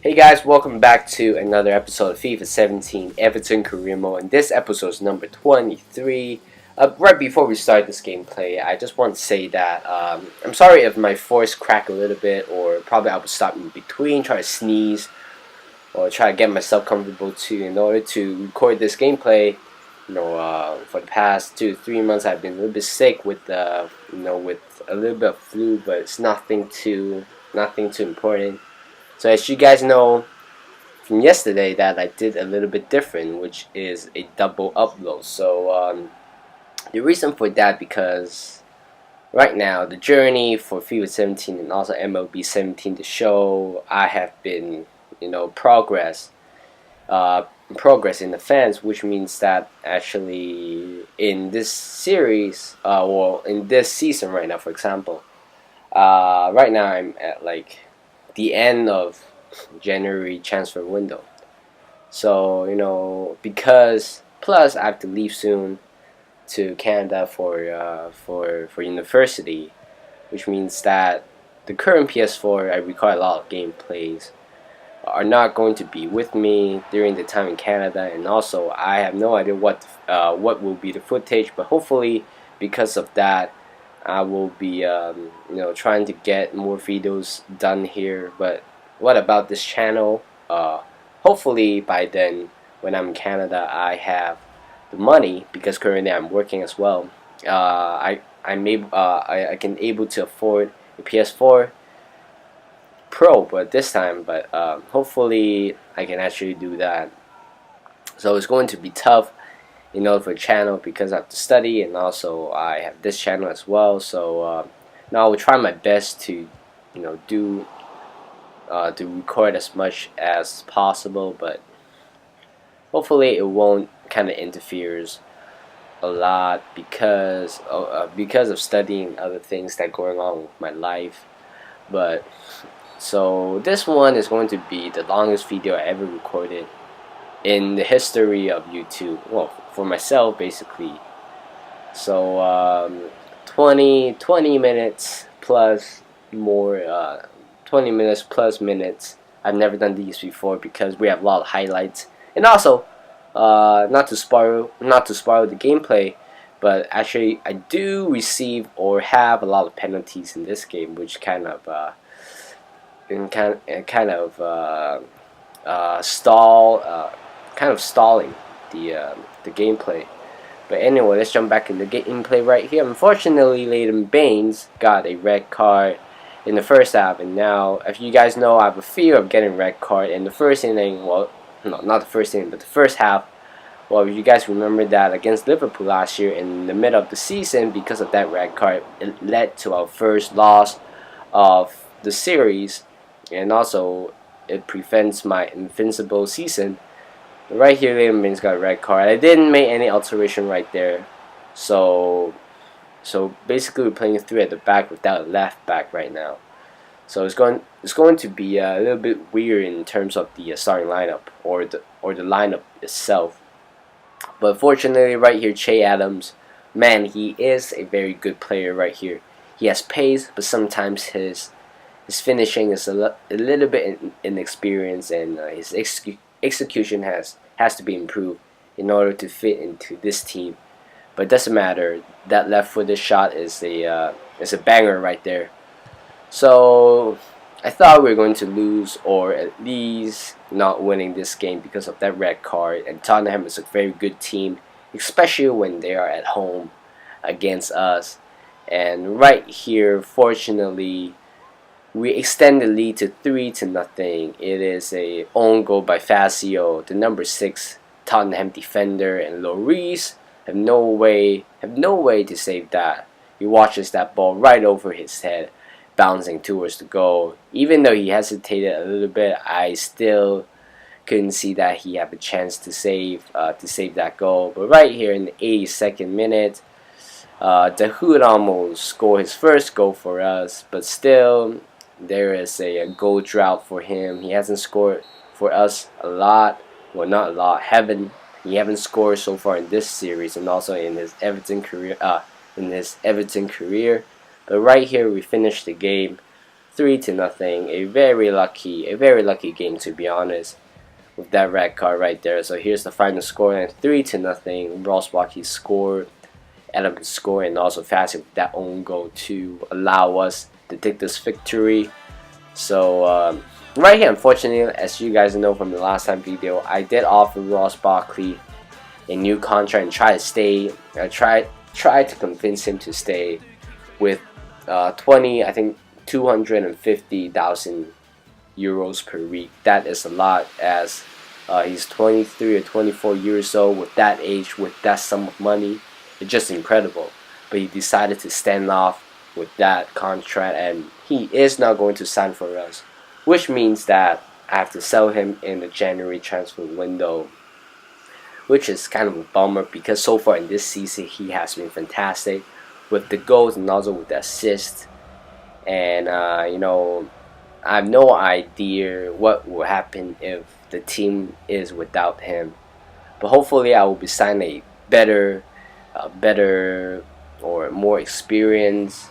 Hey guys, welcome back to another episode of FIFA 17 Everton Career Mode, and this episode is number 23. Right before we start this gameplay, I just want to say that I'm sorry if my voice cracked a little bit, or probably I will stop in between, try to sneeze, or try to get myself comfortable too in order to record this gameplay. For the past 2 to 3 months, I've been a little bit sick with with a little bit of flu, but it's nothing too important. So as you guys know from yesterday, that I did a little bit different, which is a double upload. So the reason for that, because right now the journey for FIFA 17 and also MLB 17 to show I have been progress in the fans, which means that actually in this series or in this season right now, for example, right now I'm at like the end of January transfer window. So because plus I have to leave soon to Canada for university, which means that the current PS4 I record a lot of gameplays are not going to be with me during the time in Canada, and also I have no idea what will be the footage, but hopefully because of that I will be trying to get more videos done here. But what about this channel? Hopefully by then, when I'm in Canada, I have the money, because currently I'm working as well. I can able to afford a PS4 Pro, but this time, but hopefully I can actually do that. So it's going to be tough for a channel, because I have to study, and also I have this channel as well. So now I will try my best to to record as much as possible, but hopefully it won't kind of interferes a lot, because of studying and other things that going on with my life. But so this one is going to be the longest video I ever recorded in the history of YouTube. Well, for myself, basically. So 20 minutes plus more, 20 minutes plus minutes. I've never done these before because we have a lot of highlights, and also not to spoil the gameplay, but actually I do receive or have a lot of penalties in this game, which kind of stalling the gameplay. But anyway, let's jump back in the gameplay right here. Unfortunately, Leighton Baines got a red card in the first half, and now, if you guys know, I have a fear of getting red card in the first inning. Well, no, not the first inning, but the first half. Well, if you guys remember that against Liverpool last year in the middle of the season, because of that red card, it led to our first loss of the series, and also it prevents my invincible season. Right here, Leighton Baines got a red card. I didn't make any alteration right there, so basically we're playing 3 at the back without a left back right now. So it's going to be a little bit weird in terms of the starting lineup or the lineup itself. But fortunately, right here, Che Adams, man, he is a very good player right here. He has pace, but sometimes his finishing is a little bit inexperienced, and his execution has to be improved in order to fit into this team. But it doesn't matter. That left-footed shot is a banger right there. So I thought we were going to lose, or at least not winning this game, because of that red card. And Tottenham is a very good team, especially when they are at home against us. And right here, fortunately, we extend the lead to 3-0. It is a own goal by Fazio, the number 6 Tottenham defender, and Lloris have no way to save that. He watches that ball right over his head, bouncing towards the goal. Even though he hesitated a little bit, I still couldn't see that he had a chance to save that goal. But right here in the 82nd minute, De Hood almost scored his first goal for us, but still there is a goal drought for him. He hasn't scored for us a lot. Well, not a lot. He haven't scored so far in this series, and also in his Everton career. But right here we finished the game 3-0. A very lucky game, to be honest, with that red card right there. So here's the final score, and 3-0. Ross Barkley scored, Adams scored, and also Fassi with that own goal to allow us to take this victory. So right here, unfortunately, as you guys know from the last time video, I did offer Ross Barkley a new contract and try to stay. Try to convince him to stay with 20, I think 250,000 euros per week. That is a lot, as he's 23 or 24 years old. With that age, with that sum of money, it's just incredible. But he decided to stand off with that contract, and he is not going to sign for us, which means that I have to sell him in the January transfer window, which is kind of a bummer, because so far in this season he has been fantastic with the goals and also with the assists. And you know, I have no idea what will happen if the team is without him. But hopefully I will be signing a better or more experienced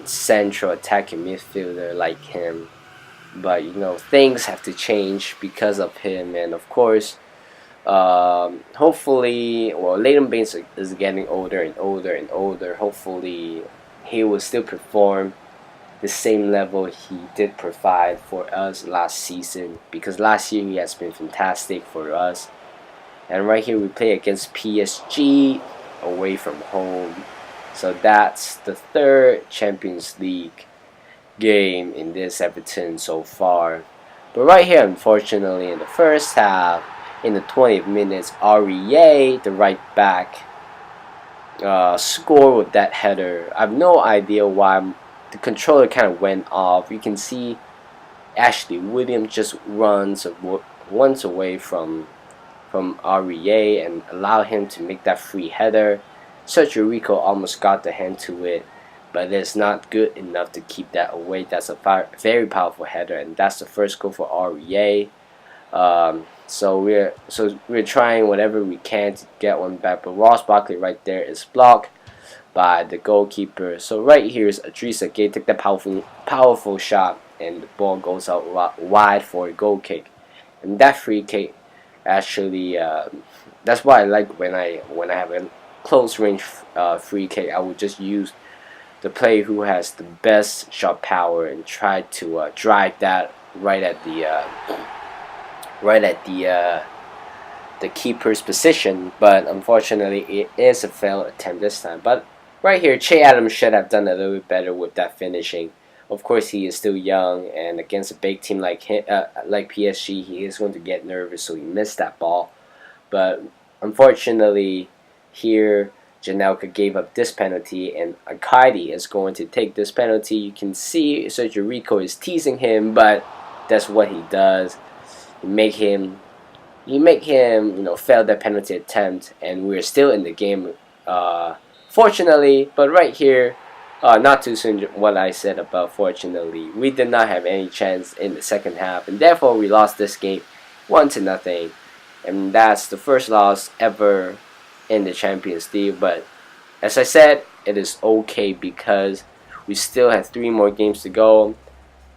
central attacking midfielder like him. But you know, things have to change because of him, and of course, hopefully, well, Leighton Baines is getting older and older and older. Hopefully, he will still perform the same level he did provide for us last season, because last year he has been fantastic for us. And right here we play against PSG away from home. So that's the third Champions League game in this Everton so far. But right here, unfortunately, in the first half, in the 20th minutes, Aurier, the right back, scored with that header. I have no idea why the controller kind of went off. You can see Ashley Williams just runs away from Aurier and allow him to make that free header. Sergio Rico almost got the hand to it, but it's not good enough to keep that away. That's a very powerful header, and that's the first goal for Aurier. So we're trying whatever we can to get one back, but Ross Barkley right there is blocked by the goalkeeper. So right here is Idrissa Gueye, take that powerful shot, and the ball goes out wide for a goal kick. And that free kick, actually, that's why I like when I have a close range free kick. I would just use the player who has the best shot power and try to drive that right at the keeper's position. But unfortunately, it is a failed attempt this time. But right here, Che Adams should have done a little bit better with that finishing. Of course, he is still young, and against a big team like PSG, he is going to get nervous, so he missed that ball. But unfortunately, here Janelka gave up this penalty, and Akadi is going to take this penalty. You can see Sergio Rico is teasing him, but that's what he does. You make him, fail that penalty attempt, and we're still in the game, fortunately. But right here, not too soon what I said about fortunately. We did not have any chance in the second half, and therefore we lost this game 1-0. And that's the first loss ever in the Champions League. But as I said, it is okay because we still have 3 more games to go.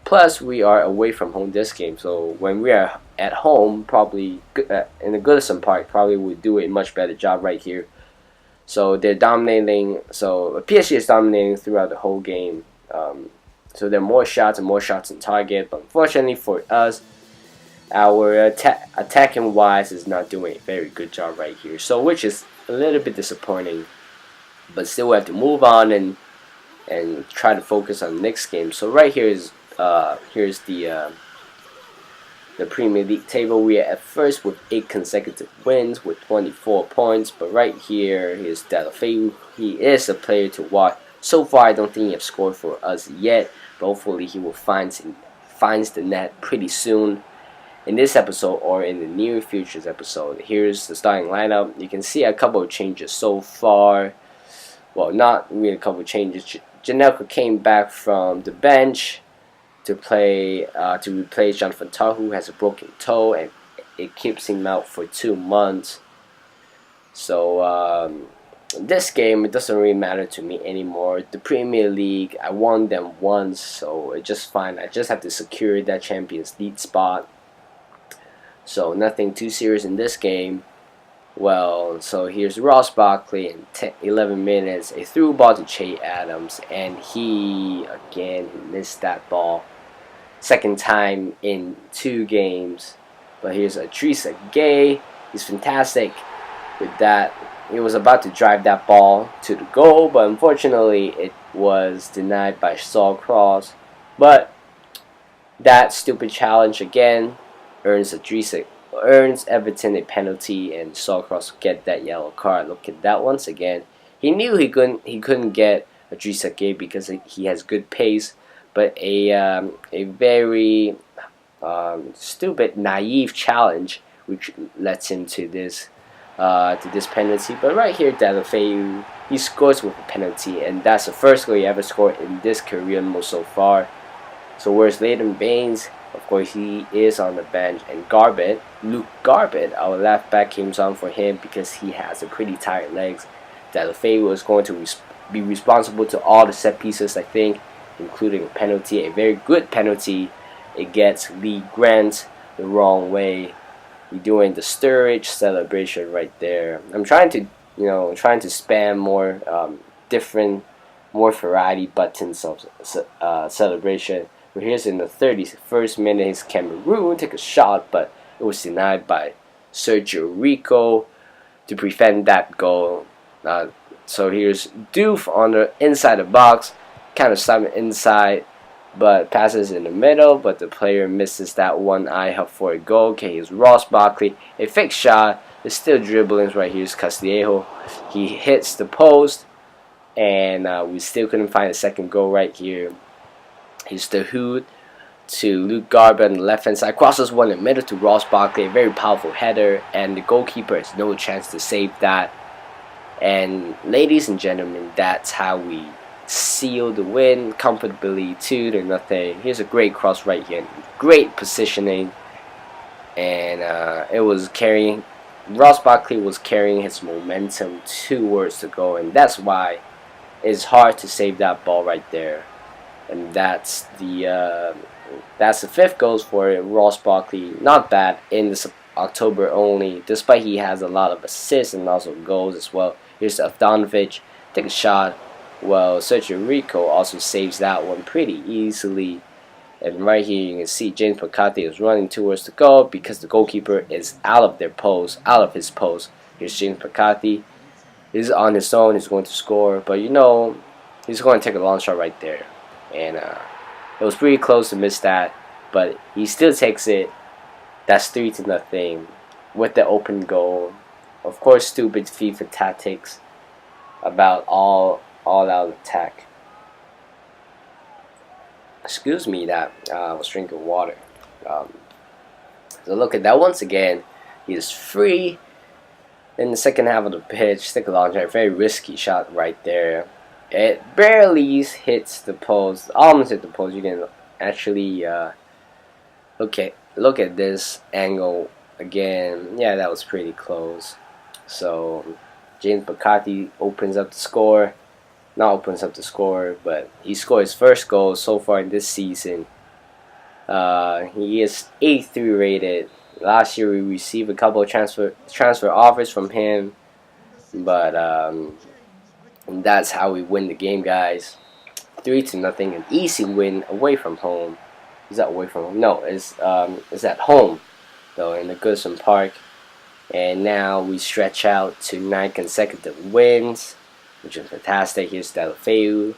Plus, we are away from home this game. So when we are at home, probably in the Goodison Park, probably would do a much better job right here. So they're dominating. So PSG is dominating throughout the whole game. So there are more shots and more shots on target. But unfortunately for us, our attacking wise is not doing a very good job right here. So which is a little bit disappointing. But still we have to move on and try to focus on the next game. So right here is here's the Premier League table. We are at first with 8 consecutive wins with 24 points. But right here, here's Delafeu. He is a player to watch. So far, I don't think he has scored for us yet. But hopefully, he will finds the net pretty soon in this episode or in the near future's episode. Here's the starting lineup. You can see a couple of changes so far. Well, not really a couple of changes. Janelka came back from the bench to play to replace Jonathan Tah, who has a broken toe, and it keeps him out for 2 months. So this game, it doesn't really matter to me anymore. The Premier League, I won them once, so it's just fine. I just have to secure that Champions League spot. So nothing too serious in this game. Well, so here's Ross Barkley in 11 minutes. A through ball to Che Adams, and he missed that ball. Second time in 2 games. But here's Idrissa Gueye. He's fantastic with that. He was about to drive that ball to the goal, but unfortunately it was denied by Sawcross. But that stupid challenge again earns Everton a penalty, and Sawcross get that yellow card. Look at that once again. He knew he couldn't get Idrissa Gueye because he has good pace, but a very stupid, naive challenge which lets him to this penalty. But right here, Deulofeu, he scores with a penalty, and that's the first goal he ever scored in this career mode so far. So where's Leighton Baines? Of course, he is on the bench, and Luke Garbett, our left back, came on for him because he has a pretty tired legs. Deulofeu was going to be responsible to all the set pieces, I think, including a penalty, a very good penalty. It gets Lee Grant the wrong way. We're doing the Sturridge celebration right there. I'm trying to spam more different, more variety buttons of celebration. But here's in the 31st minute, his Cameroon take a shot, but it was denied by Sergio Rico to prevent that goal. So here's Doof on the inside the box, kind of slammed inside, but passes in the middle, but the player misses that one eye up for a goal. Okay, here's Ross Barkley, a fake shot. There's still dribbling right here. Here's Castillejo. He hits the post, and we still couldn't find a second goal right here. Here's the Hood to Luke Garber on the left hand side. Crosses one in the middle to Ross Barkley. A very powerful header, and the goalkeeper has no chance to save that. And ladies and gentlemen, that's how we seal the win comfortably, 2-0. Here's a great cross right here. Great positioning. And it was carrying. Ross Barkley was carrying his momentum towards the goal, and that's why it's hard to save that ball right there. And that's the 5th goal for Ross Barkley. Not bad in this October only, despite he has a lot of assists and also goals as well. Here's Avdanovic, take a shot. Well, Sergio Rico also saves that one pretty easily. And right here you can see James McCarthy is running towards the goal because the goalkeeper is out of his post. Here's James McCarthy. He's on his own, he's going to score, but he's going to take a long shot right there. And it was pretty close to miss that, but he still takes it. That's 3-0 with the open goal. Of course, stupid FIFA tactics about all-out attack. Excuse me, that I was drinking water. So look at that once again. He is free in the second half of the pitch. Take a long shot, very risky shot right there. It barely hits the post, almost hit the post. You can actually look at this angle again. Yeah, that was pretty close. So James McCarthy opens up the score. Not opens up the score, but he scored his first goal so far in this season. He is 83 rated. Last year we received a couple of transfer offers from him, but and that's how we win the game, guys. 3-0, an easy win away from home. Is that away from home? No, it's at home, though, in the Goodson Park. And now we stretch out to 9 consecutive wins, which is fantastic. Here's Deulofeu,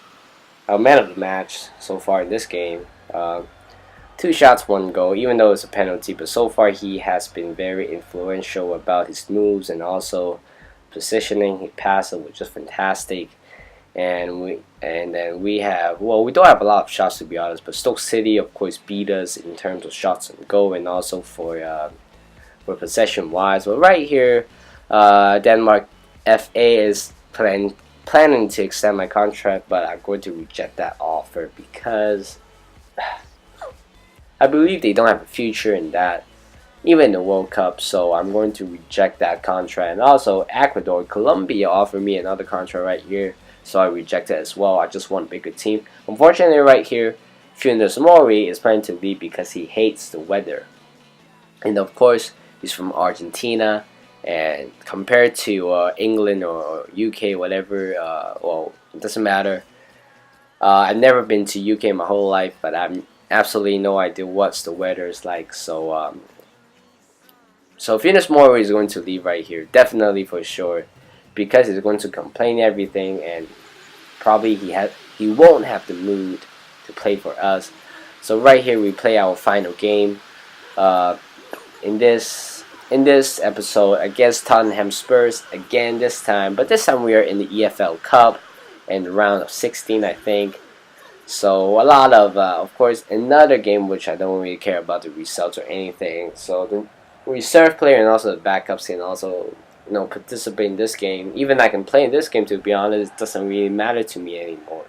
our man of the match so far in this game. 2 shots, 1 goal, even though it's a penalty. But so far he has been very influential about his moves and also positioning. He passes, which is fantastic. And then we have, well, we don't have a lot of shots to be honest, but Stoke City of course beat us in terms of shots and goal, and also for possession wise. But right here, Denmark FA is planning to extend my contract, but I'm going to reject that offer because I believe they don't have a future in that. even the World Cup. So I'm going to reject that contract. And also Ecuador, Colombia offered me another contract right here, so I rejected it as well. I just want a bigger team. Unfortunately, right here, Funes Mori is planning to leave because he hates the weather. And of course, he's from Argentina, and compared to England or UK, whatever, well, it doesn't matter. I've never been to UK my whole life, but I'm absolutely no idea what's the weather is like. So Venus Mori is going to leave right here, definitely for sure, because he's going to complain everything, and probably he won't have the mood to play for us. So right here we play our final game. Uh, in this episode against Tottenham Spurs again this time, but this time we are in the EFL Cup in the round of 16, I think. So a lot of course, another game which I don't really care about the results or anything. So the reserve player and also the backups can also participate in this game. Even I can play in this game, to be honest, it doesn't really matter to me anymore.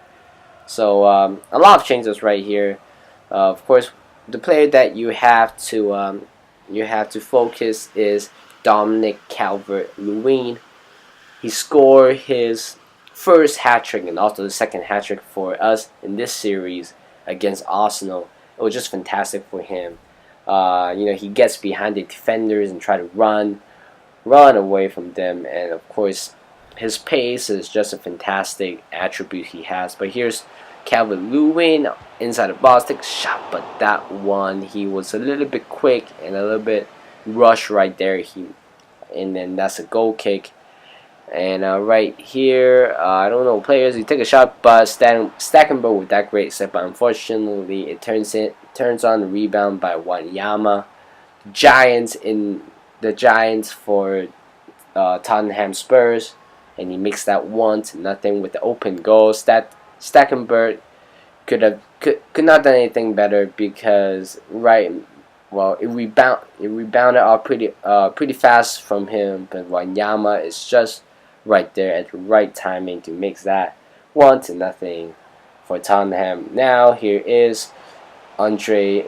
So a lot of changes right here. Of course, the player that you have to focus is Dominic Calvert-Lewin. He scored his first hat-trick and also the second hat-trick for us in this series against Arsenal. It was just fantastic for him. He gets behind the defenders and try to run away from them, and of course his pace is just a fantastic attribute he has. But here's Calvert-Lewin inside the box, takes a shot, but that one, he was a little bit quick and a little bit rushed right there. And then that's a goal kick. And right here, I don't know players. He took a shot, but Stackenberg with that great set. But unfortunately, it turns on the rebound by Wanyama. Giants for Tottenham Spurs, and he makes that 1-0 with the open goal. Stackenberg could not done anything better because it rebounded off pretty fast from him, but Wanyama is just right there at the right timing to make that 1-0 for Tottenham. Now here is Andre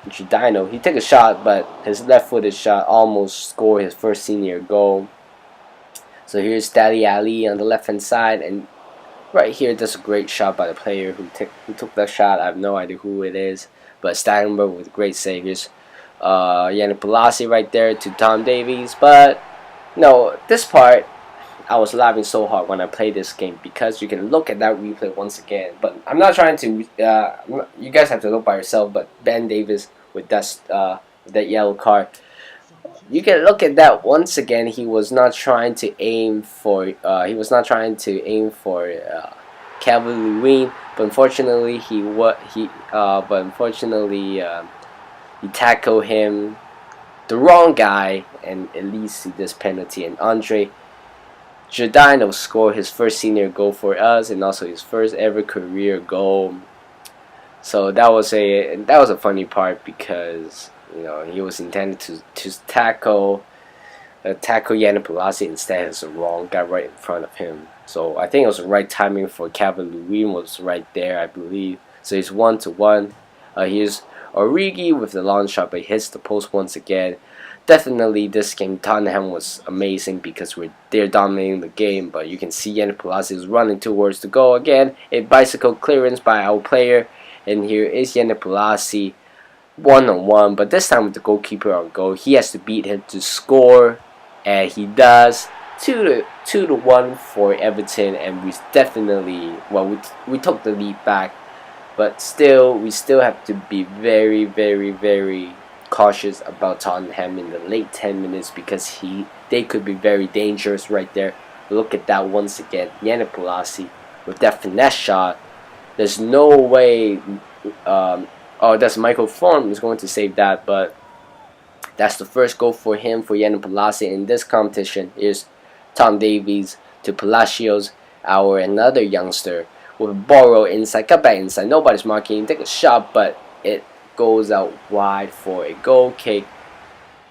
Giordano. He took a shot, but his left-footed shot almost scored his first senior goal. So here's Dali Ali on the left-hand side, and right here, that's a great shot by the player who took that shot. I have no idea who it is, but Stackenberg with great saviors. Yannick Bolasie right there to Tom Davies. But no, this part I was laughing so hard when I played this game because you can look at that replay once again. But I'm not trying to. You guys have to look by yourself. But Ben Davies with that yellow card. You can look at that once again. He was not trying to aim for. Calvert-Lewin, but unfortunately he tackled him, the wrong guy, and it leads to this penalty. And Andre Giordano scored his first senior goal for us, and also his first ever career goal. So that was a funny part because he was intended to tackle Yannick Bolasie. Instead, it's the wrong guy right in front of him. So I think it was the right timing for Calvert-Lewin was right there, I believe. So he's 1-1. Here's Origi with the long shot, but he hits the post once again. Definitely, this game Tottenham was amazing because they're dominating the game. But you can see Yannick Bolasie is running towards the goal again. A bicycle clearance by our player, and here is Yannick Bolasie 1-on-1. But this time with the goalkeeper on goal, he has to beat him to score, and he does. 2-1 for Everton, and we definitely we took the lead back, but we still have to be very, very, very cautious about Tottenham in the late 10 minutes because they could be very dangerous right there. Look at that once again, Yannick Bolasie with that finesse shot. There's no way. That's Michael Form is going to save that, but that's the first goal for him, for Yannick Bolasie in this competition. Is Tom Davies to Palacios, another youngster, with a borrow inside, cut back inside, nobody's marking, take a shot, but it goes out wide for a goal kick.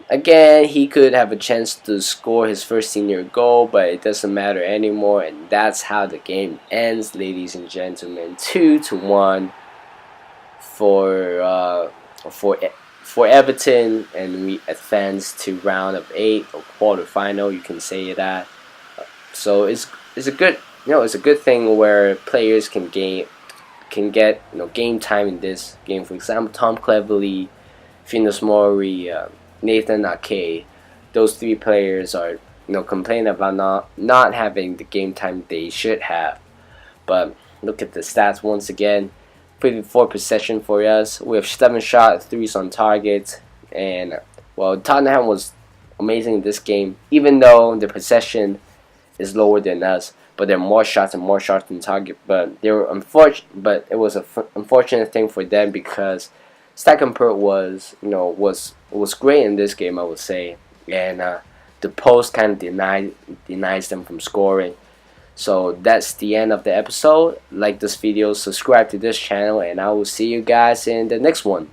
Again, he could have a chance to score his first senior goal, but it doesn't matter anymore, and that's how the game ends, ladies and gentlemen. 2-1 for for Everton, and we advanced to round of 8 or quarterfinal. You can say that. So it's a good it's a good thing where players can get game time in this game. For example, Tom Cleverley, Finis Mori, Nathan Ake, those 3 players are complaining about not having the game time they should have. But look at the stats once again. 54 possession for us. We have 7 shots, 3 on target, and well, Tottenham was amazing in this game, even though the possession is lower than us. But there are more shots and more shots on target. But they were but it was an unfortunate thing for them because Stekelenburg was great in this game, I would say, and the post kind of denies them from scoring. So that's the end of the episode. Like this video, subscribe to this channel, and I will see you guys in the next one.